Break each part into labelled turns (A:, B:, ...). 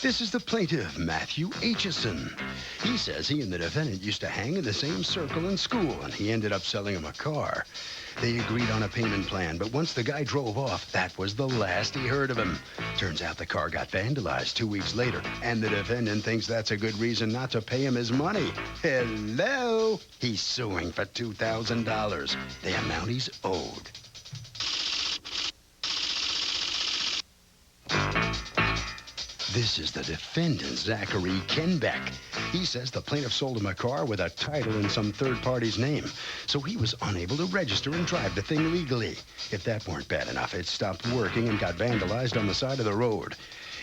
A: This is the plaintiff, Matthew Aitchison. He says he and the defendant used to hang in the same circle in school, and he ended up selling him a car. They agreed on a payment plan, but once the guy drove off, that was the last he heard of him. Turns out the car got vandalized 2 weeks later, and the defendant thinks that's a good reason not to pay him his money. Hello? He's suing for $2,000, the amount he's owed. This is the defendant, Zachary Kennebeck. He says the plaintiff sold him a car with a title in some third party's name, so he was unable to register and drive the thing legally. If that weren't bad enough, it stopped working and got vandalized on the side of the road.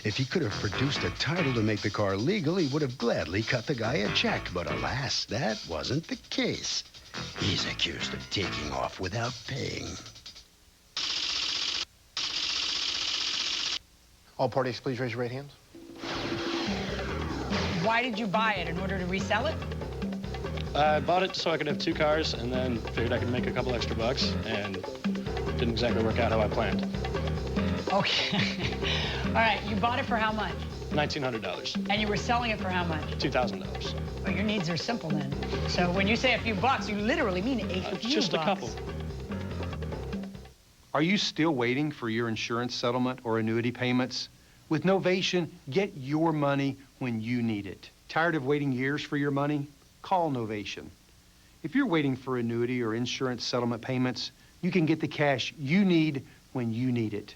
A: If he could have produced a title to make the car legal, he would have gladly cut the guy a check, but alas, that wasn't the case. He's accused of taking off without paying.
B: All parties, please raise your right hands.
C: Why did you buy it? In order to resell it?
D: I bought it so I could have two cars and then figured I could make a couple extra bucks, and didn't exactly work out how I planned.
C: Okay. All right, you bought it for how much?
D: $1,900.
C: And you were selling it for how much?
D: $2,000.
C: Well, your needs are simple then. So when you say a few bucks, you literally mean a few bucks.
D: Just a couple.
E: Are you still waiting for your insurance settlement or annuity payments? With Novation, get your money when you need it. Tired of waiting years for your money? Call Novation. If you're waiting for annuity or insurance settlement payments, you can get the cash you need when you need it.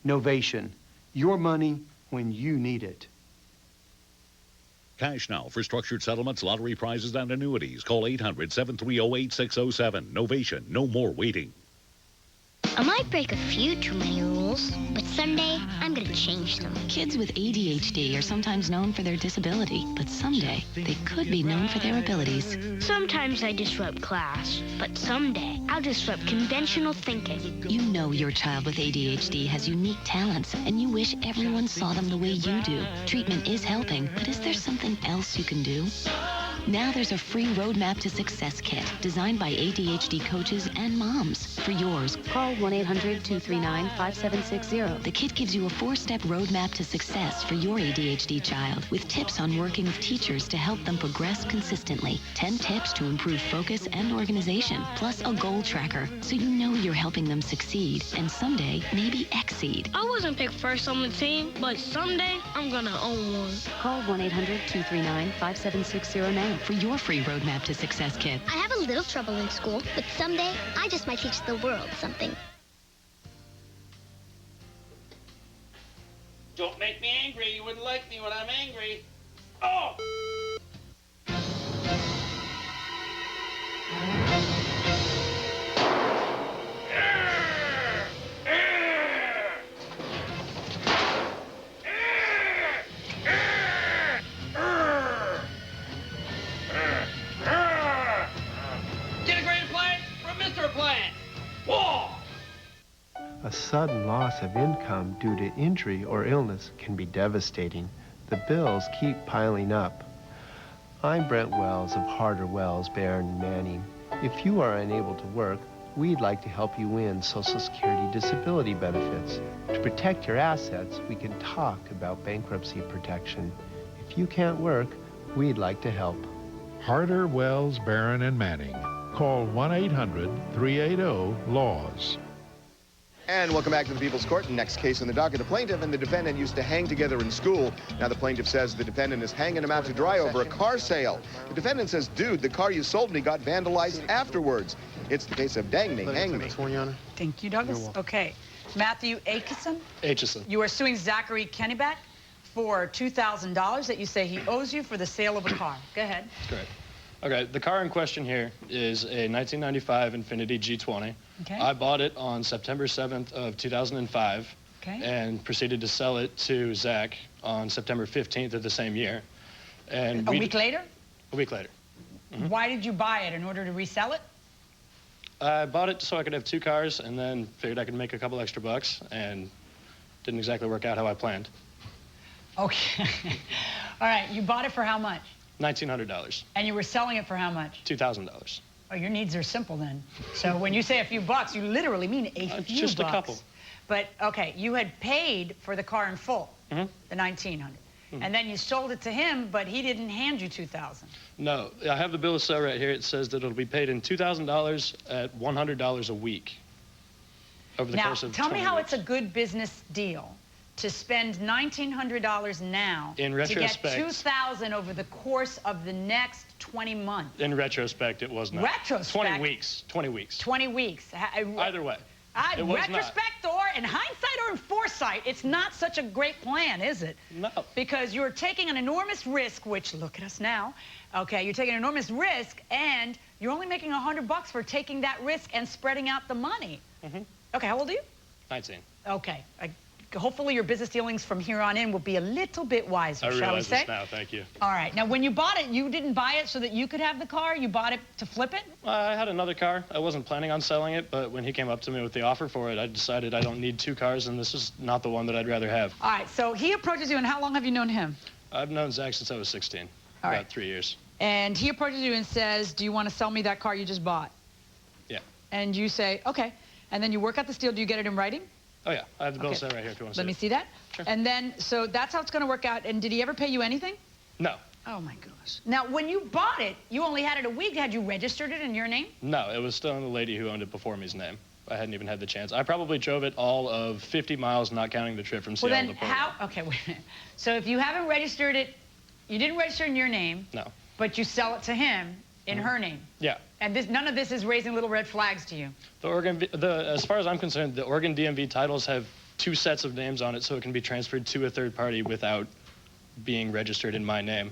E: Novation, your money when you need it.
F: Cash now for structured settlements, lottery prizes, and annuities. Call 800-730-8607. Novation, no more waiting.
G: I might break a few too many rules, but someday I'm gonna change them.
H: Kids with ADHD are sometimes known for their disability, but someday they could be known for their abilities.
G: Sometimes I disrupt class, but someday I'll disrupt conventional thinking.
H: You know your child with ADHD has unique talents, and you wish everyone saw them the way you do. Treatment is helping, but is there something else you can do? Now there's a free Roadmap to Success kit designed by ADHD coaches and moms. For yours, call 1-800-239-5760. The kit gives you a 4-step roadmap to success for your ADHD child with tips on working with teachers to help them progress consistently, 10 tips to improve focus and organization, plus a goal tracker so you know you're helping them succeed and someday maybe exceed.
G: I wasn't picked first on the team, but someday I'm gonna own one.
H: Call 1-800-239-5760 now for your free Roadmap to Success kit.
I: I have a little trouble in school, but someday I just might teach the world something.
J: Don't make me angry. You wouldn't like me when I'm angry. Oh!
K: A sudden loss of income due to injury or illness can be devastating. The bills keep piling up. I'm Brent Wells of Harder Wells, Barron & Manning. If you are unable to work, we'd like to help you win Social Security disability benefits. To protect your assets, we can talk about bankruptcy protection. If you can't work, we'd like to help.
L: Harder Wells, Barron & Manning. Call 1-800-380-LAWS.
B: And welcome back to the People's Court. Next case in the docket. The plaintiff and the defendant used to hang together in school. Now the plaintiff says the defendant is hanging him out to dry over a car sale. The defendant says, dude, the car you sold me got vandalized afterwards. It's the case of dang me, hang me.
C: Thank you, Douglas. Okay. Matthew Aitchison?
D: Aitchison.
C: You are suing Zachary Kennebeck for $2,000 that you say he owes you for the sale of a car. Go ahead.
D: That's correct. Okay, the car in question here is a 1995 Infiniti G20.
C: Okay.
D: I bought it on September 7th of 2005 and proceeded to sell it to Zach on September 15th of the same year. And
C: a week later?
D: A week later. Mm-hmm.
C: Why did you buy it? In order to resell it?
D: I bought it so I could have two cars and then figured I could make a couple extra bucks, and didn't exactly work out how I planned.
C: Okay. All right, you bought it for how much?
D: $1,900.
C: And you were selling it for how much?
D: $2,000.
C: Oh, your needs are simple then. So when you say a few bucks, you literally mean a few bucks.
D: Just a couple.
C: But, okay, you had paid for the car in full,
D: mm-hmm.
C: the $1,900. and then you sold it to him, but he didn't hand you $2,000.
D: No, I have the bill of sale right here. It says that it'll be paid in $2,000 at $100 a week over the course of 20 weeks.
C: Now, tell me how it's a good business deal to spend $1,900 now to get $2,000 over the course of the next 20 months.
D: In retrospect, it was not.
C: Retrospect?
D: 20 weeks. 20 weeks.
C: 20 weeks.
D: Either way.
C: Retrospect or in hindsight or in foresight, it's not such a great plan, is it?
D: No.
C: Because you're taking an enormous risk, which, look at us now, okay, you're taking an enormous risk, and you're only making $100 for taking that risk and spreading out the money. Okay, how old are you?
D: 19.
C: Okay. Hopefully your business dealings from here on in will be a little bit wiser, shall we say?
D: I realize this now, thank you.
C: All right. Now, when you bought it, you didn't buy it so that you could have the car? You bought it to flip it?
D: I had another car. I wasn't planning on selling it, but when he came up to me with the offer for it, I decided I don't need two cars, and this is not the one that I'd rather have.
C: All right. So he approaches you, and how long have you known him?
D: I've known Zach since I was 16.
C: All
D: about 3 years.
C: And he approaches you and says, do you want to sell me that car you just bought?
D: Yeah.
C: And you say, okay. And then you work out this deal. Do you get it in writing?
D: Oh, yeah. I have the bill set right here if you want to see it.
C: Let me see that.
D: Sure.
C: And then, so that's how it's going to work out. And did he ever pay you anything?
D: No.
C: Oh, my gosh. Now, when you bought it, you only had it a week. Had you registered it in your name?
D: No, it was still in the lady who owned it before me's name. I hadn't even had the chance. I probably drove it all of 50 miles, not counting the trip from Seattle to Portland.
C: Well, then how, okay, wait a minute. So if you haven't registered it, you didn't register in your name.
D: No.
C: But you sell it to him in her name.
D: Yeah.
C: And none of this is raising little red flags to you.
D: As far as I'm concerned, the Oregon DMV titles have 2 sets of names on it, so it can be transferred to a third party without being registered in my name.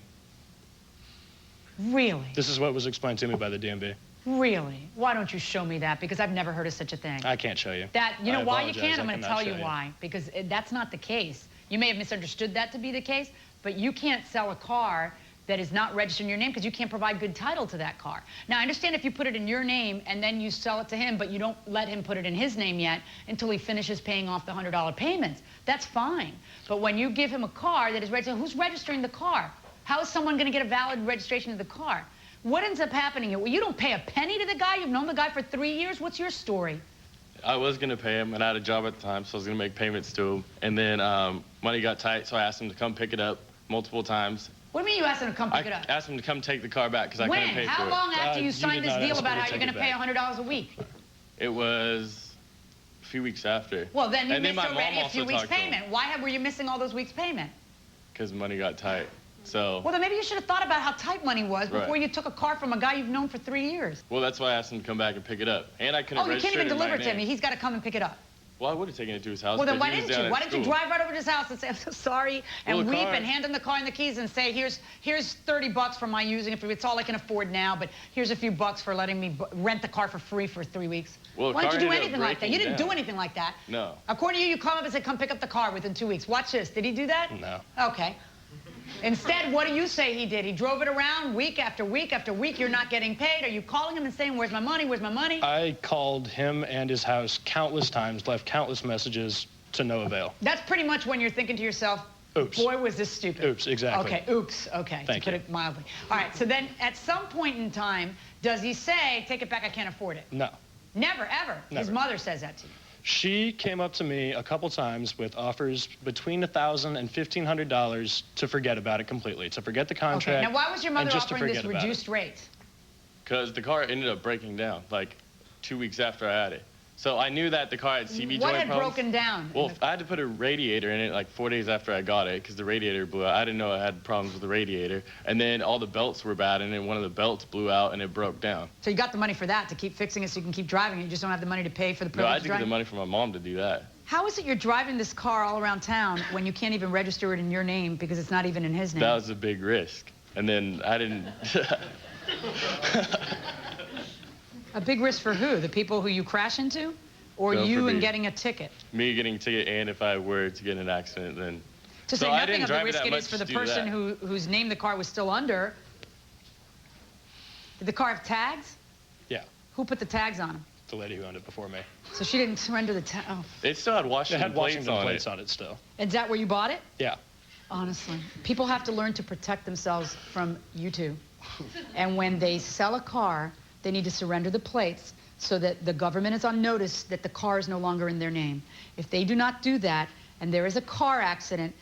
C: Really?
D: This is what was explained to me by the DMV.
C: Really? Why don't you show me that? Because I've never heard of such a thing.
D: I can't show you.
C: You know why you can't? I'm
D: going
C: to tell you why. Because that's not the case. You may have misunderstood that to be the case, but you can't sell a car that is not registered in your name because you can't provide good title to that car. Now, I understand if you put it in your name and then you sell it to him, but you don't let him put it in his name yet until he finishes paying off the $100 payments. That's fine. But when you give him a car that is registered, who's registering the car? How is someone going to get a valid registration of the car? What ends up happening here? Well, you don't pay a penny to the guy. You've known the guy for 3 years. What's your story?
M: I was going to pay him, and I had a job at the time, so I was going to make payments to him. And then money got tight, so I asked him to come pick it up multiple times.
C: What do you mean you asked him to come pick it up?
M: I asked him to come take the car back because I couldn't pay for it.
C: How long after you signed this deal about how you're going to pay $100 a week?
M: It was a few weeks after.
C: Well, then you missed already a few weeks' payment. Why were you missing all those weeks' payment?
M: Because money got tight. So.
C: Well, then maybe you should have thought about how tight money was before you took a car from a guy you've known for 3 years.
M: Well, that's why I asked him to come back and pick it up. And I couldn't register it in my name.
C: Oh, you can't even deliver it to him. He's got to come and pick it up.
M: Well, I would have taken it to his house.
C: Well, then why didn't you? Why didn't you drive right over to his house and say, I'm so sorry, and weep and hand him the car and the keys and say, here's $30 for my using it. It's all I can afford now, but here's a few bucks for letting me rent the car for free for 3 weeks.
M: Well,
C: why didn't you do anything like that? You didn't do anything like that.
M: No.
C: According to you, you called up and said, come pick up the car within 2 weeks. Watch this. Did he do that?
D: No.
C: Okay. Instead, what do you say he did? He drove it around week after week after week. You're not getting paid. Are you calling him and saying, where's my money? Where's my money?
D: I called him and his house countless times, left countless messages to no avail.
C: That's pretty much when you're thinking to yourself,
D: oops.
C: Boy, was this stupid.
D: Oops, exactly.
C: Okay, oops, okay, to put it mildly. All right, so then at some point in time, does he say, take it back, I can't afford it?
D: No.
C: Never, ever?
D: Never.
C: His mother says that to you?
D: She came up to me a couple times with offers between $1,000 and $1,500 to forget about it completely, to forget the contract.
C: Okay, now why was your mother offering this reduced rate?
M: Because the car ended up breaking down, like 2 weeks after I had it. So I knew that the car had CV joint problems.
C: What had broken down?
M: Well, I had to put a radiator in it like 4 days after I got it because the radiator blew out. I didn't know I had problems with the radiator. And then all the belts were bad, and then one of the belts blew out, and it broke down.
C: So you got the money for that, to keep fixing it so you can keep driving it. You just don't have the money to pay for the privilege
M: No, I had to get the money from my mom to do that.
C: How is it you're driving this car all around town when you can't even register it in your name because it's not even in his name?
M: That was a big risk. And then I didn't...
C: A big risk for who? The people who you crash into? Or you and getting a ticket?
M: Me getting a ticket, and if I were to get in an accident, then...
C: To say nothing of the risk it is for the person whose name the car was still under. Did the car have tags?
D: Yeah.
C: Who put the tags on them?
D: The lady who owned it before me.
C: So she didn't surrender the tag? Oh.
M: It still had Washington plates
D: on it still.
C: Is that where you bought it?
D: Yeah.
C: Honestly. People have to learn to protect themselves from you two. And when they sell a car, they need to surrender the plates so that the government is on notice that the car is no longer in their name. If they do not do that, and there is a car accident,